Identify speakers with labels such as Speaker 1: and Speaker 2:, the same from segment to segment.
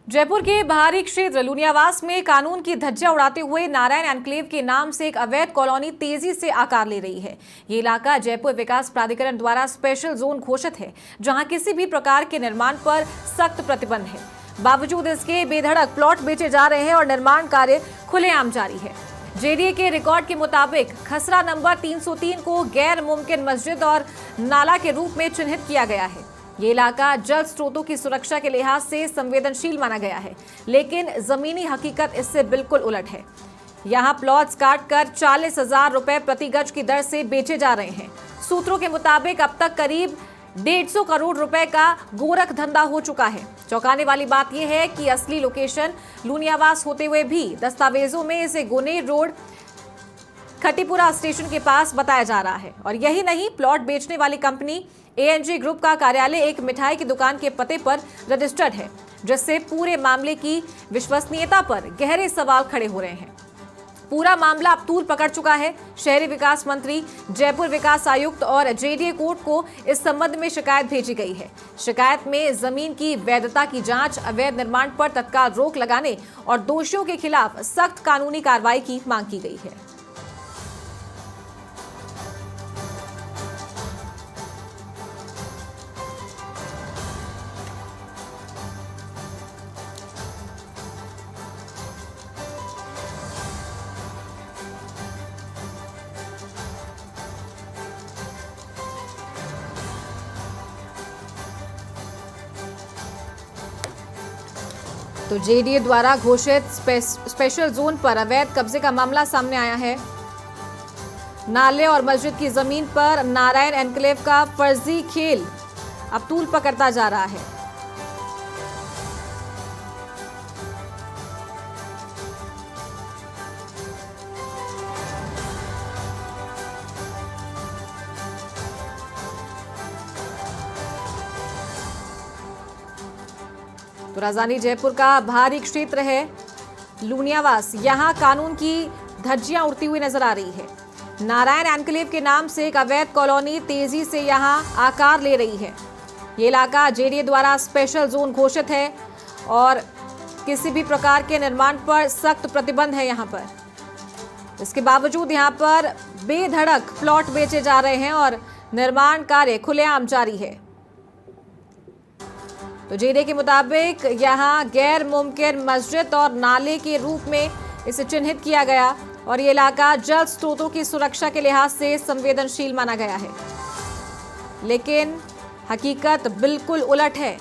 Speaker 1: जयपुर के बाहरी क्षेत्र लुनियावास में कानून की धज्जियां उड़ाते हुए नारायण एनक्लेव के नाम से एक अवैध कॉलोनी तेजी से आकार ले रही है। ये इलाका जयपुर विकास प्राधिकरण द्वारा स्पेशल जोन घोषित है, जहां किसी भी प्रकार के निर्माण पर सख्त प्रतिबंध है। बावजूद इसके बेधड़क प्लॉट बेचे जा रहे हैं और निर्माण कार्य खुलेआम जारी है। जेडीए के रिकॉर्ड के मुताबिक खसरा नंबर 303 को गैर मुमकिन मस्जिद और नाला के रूप में चिन्हित किया गया है। ये इलाका जल स्रोतों की सुरक्षा के लिहाज से संवेदनशील माना गया है, लेकिन जमीनी हकीकत इससे बिल्कुल उलट है। यहाँ प्लॉट्स काटकर 40,000 रुपए प्रति गज की दर से बेचे जा रहे हैं। सूत्रों के मुताबिक अब तक करीब 150 करोड़ रुपए का गोरख धंधा हो चुका है। चौंकाने वाली बात यह है कि असली लोकेशन लुनियावास होते हुए भी दस्तावेजों में इसे गुनेर रोड खटीपुरा स्टेशन के पास बताया जा रहा है। और यही नहीं, प्लॉट बेचने वाली कंपनी एएनजी ग्रुप का कार्यालय एक मिठाई की दुकान के पते पर रजिस्टर्ड है, जिससे पूरे मामले की विश्वसनीयता पर गहरे सवाल खड़े हो रहे हैं। पूरा मामला अब तूल पकड़ चुका है। शहरी विकास मंत्री, जयपुर विकास आयुक्त और जेडीए कोर्ट को इस संबंध में शिकायत भेजी गई है। शिकायत में जमीन की वैधता की जांच, अवैध निर्माण पर तत्काल रोक लगाने और दोषियों के खिलाफ सख्त कानूनी कार्रवाई की मांग की गई है। तो जेडीए द्वारा घोषित स्पेशल जोन पर अवैध कब्जे का मामला सामने आया है। नाले और मस्जिद की जमीन पर नारायण एनक्लेव का फर्जी खेल अब तूल पकड़ता जा रहा है। तो राजधानी जयपुर का बाहरी क्षेत्र है लुनियावास। यहाँ कानून की धज्जियां उड़ती हुई नजर आ रही है। नारायण एनक्लेव के नाम से एक अवैध कॉलोनी तेजी से यहाँ आकार ले रही है। ये इलाका जेडीए द्वारा स्पेशल जोन घोषित है और किसी भी प्रकार के निर्माण पर सख्त प्रतिबंध है यहाँ पर। इसके बावजूद यहाँ पर बेधड़क प्लॉट बेचे जा रहे हैं और निर्माण कार्य खुलेआम जारी है। तो जेडीए के मुताबिक यहाँ गैर मुमकिन मस्जिद और नाले के रूप में इसे चिन्हित किया गया और ये इलाका जल स्रोतों की सुरक्षा के लिहाज से संवेदनशील माना गया है, लेकिन हकीकत बिल्कुल उलट है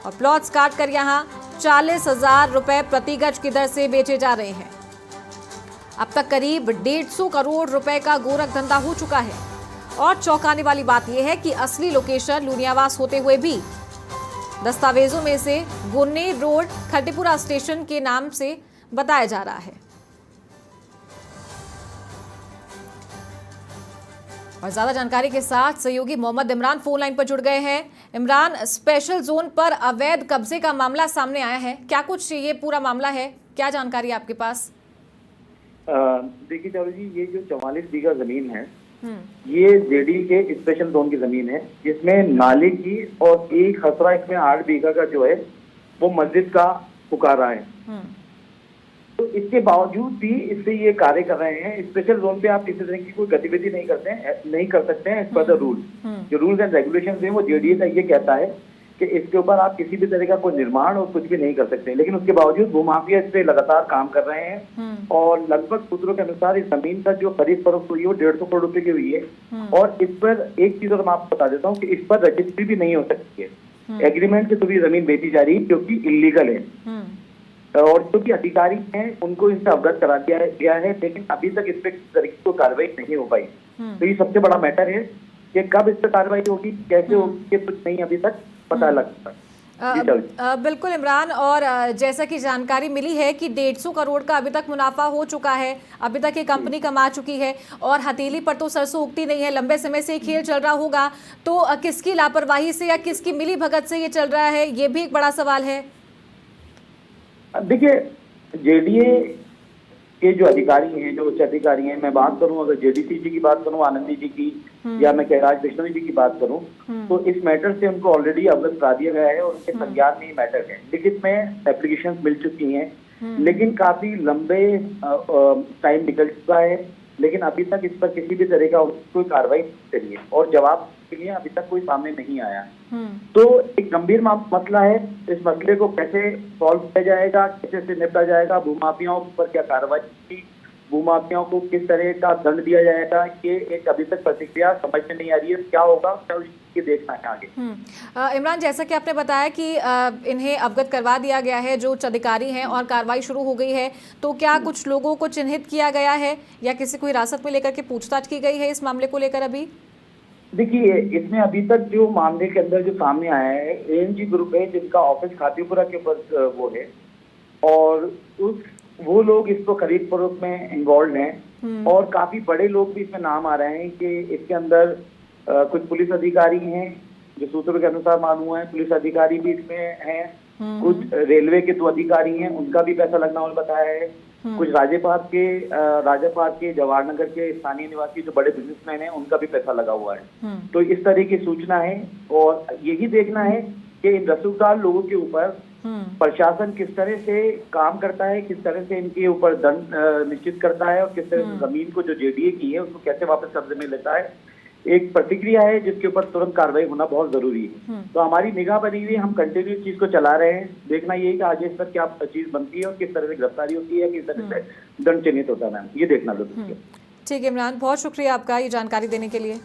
Speaker 1: और प्लॉट्स काटकर यहाँ 40,000 रुपए प्रति गज की दर से बेचे जा रहे हैं। अब तक करीब 150 करोड़ रुपए का गोरख धंधा हो चुका है। और चौंकाने वाली बात यह है कि असली लोकेशन लुनियावास होते हुए भी दस्तावेजों में से गुन्नेर रोड खटीपुरा स्टेशन के नाम से बताया जा रहा है। और ज्यादा जानकारी के साथ सहयोगी मोहम्मद इमरान फोन लाइन पर जुड़ गए हैं। इमरान, स्पेशल जोन पर अवैध कब्जे का मामला सामने आया है, क्या कुछ ये पूरा मामला है, क्या जानकारी है आपके पास?
Speaker 2: देखिए चावल जी, ये जो 44 बीघा जमीन है ये जेडी के स्पेशल जोन की जमीन है, जिसमें नाले की और एक खसरा इसमें 8 बीघा का जो है वो मस्जिद का पुकारा है। तो इसके बावजूद भी इससे ये कार्य कर रहे हैं। स्पेशल जोन पे आप किसी तरह की कोई गतिविधि नहीं कर सकते हैं एज पर द रूल। जो रूल्स एंड रेगुलेशन है वो जेडीए का ये कहता है कि इसके ऊपर आप किसी भी तरह का कोई निर्माण और कुछ भी नहीं कर सकते, लेकिन उसके बावजूद भूमाफिया इस पे लगातार काम कर रहे हैं। और लगभग सूत्रों के अनुसार इस जमीन का जो खरीद फरोख्त हुई है वो 150 करोड़ रुपए की हुई है। और इस पर एक चीज और मैं आपको बता देता हूँ कि इस पर रजिस्ट्री भी नहीं हो सकती है। एग्रीमेंट के थ्रू ये जमीन बेची जा रही है, क्योंकि इलीगल है। और जो भी अधिकारी हैं उनको इससे अवगत करा दिया गया है, लेकिन अभी तक इस पे किसी तरीके की कार्रवाई नहीं हो पाई। तो ये सबसे बड़ा मैटर है कि कब इस पर कार्रवाई होगी, कैसे होगी, कुछ नहीं अभी तक पता लगता।
Speaker 1: बिल्कुल इमरान, और जैसा कि जानकारी मिली है कि 150 करोड़ का अभी तक मुनाफा हो चुका है, अभी तक ये कंपनी कमा चुकी है और हथेली पर तो सरसों उगती नहीं है, लंबे समय से खेल चल रहा होगा। तो किसकी लापरवाही से या किसकी मिली भगत से ये चल रहा है, ये भी एक बड़ा सवाल है।
Speaker 2: देखिए, जेडीए के जो अधिकारी हैं, जो उच्च अधिकारी हैं, मैं बात करूं अगर जेडीसी जी की बात करूं, आनंदी जी की, या मैं कैलाश विश्नोई जी की बात करूं, तो इस मैटर से उनको ऑलरेडी अवगत करा दिया गया है और उनके संज्ञान में ये मैटर है। लिखित में एप्लीकेशन मिल चुकी हैं, लेकिन काफी लंबे टाइम निकल चुका है, लेकिन अभी तक इस पर किसी भी तरह का कोई कार्रवाई नहीं करी है और जवाब के लिए अभी तक कोई सामने नहीं आया। तो एक गंभीर मसला है। इस मसले को कैसे सॉल्व किया जाएगा, कैसे से निपटा जाएगा, भूमाफियाओं पर क्या कार्रवाई की, भूमाफियाओं को किस तरह का दंड दिया जाएगा, ये एक अभी तक प्रतिक्रिया समझ में नहीं आ रही है। क्या होगा ये देखना है आगे।
Speaker 1: इमरान, जैसा कि आपने बताया कि इन्हें अवगत करवा दिया गया है जो उच्च अधिकारी हैं और कार्रवाई शुरू हो गई है, तो क्या कुछ लोगों को चिन्हित किया गया है या किसी को हिरासत में लेकर के पूछताछ की गई है इस मामले को लेकर? अभी
Speaker 2: देखिए, इसमें अभी तक जो मामले के अंदर जो सामने आया है, एएनजी ग्रुप है जिनका ऑफिस खातीपुरा के ऊपर वो है, और वो लोग इसको खरीद फरोख्त में इन्वॉल्व हैं और काफी बड़े लोग भी इसमें नाम आ रहे हैं कि इसके अंदर कुछ पुलिस अधिकारी हैं, जो सूत्रों के अनुसार मालूम है, पुलिस अधिकारी भी इसमें हैं, कुछ रेलवे के 2 अधिकारी हैं, उनका भी पैसा लगना और बताया है, कुछ राजापार के जवाहरनगर के स्थानीय निवासी जो बड़े बिजनेसमैन हैं, उनका भी पैसा लगा हुआ है। तो इस तरह की सूचना है और यही देखना है कि इन रसूखदार लोगों के ऊपर प्रशासन किस तरह से काम करता है, किस तरह से इनके ऊपर दंड निश्चित करता है और किस तरह से जमीन को जो जेडीए की है उसको कैसे वापस कब्जे में लेता है। एक प्रतिक्रिया है जिसके ऊपर तुरंत कार्रवाई होना बहुत जरूरी है। तो हमारी निगाह बनी हुई, हम कंटिन्यू चीज को चला रहे हैं। देखना ये है कि आगे इस पर क्या चीज बनती है और किस तरह से गिरफ्तारी होती है, किस तरह से दंड चिन्हित होता है। मैम, ये देखना जरूरी है।
Speaker 1: ठीक है इमरान, बहुत शुक्रिया आपका ये जानकारी देने के लिए।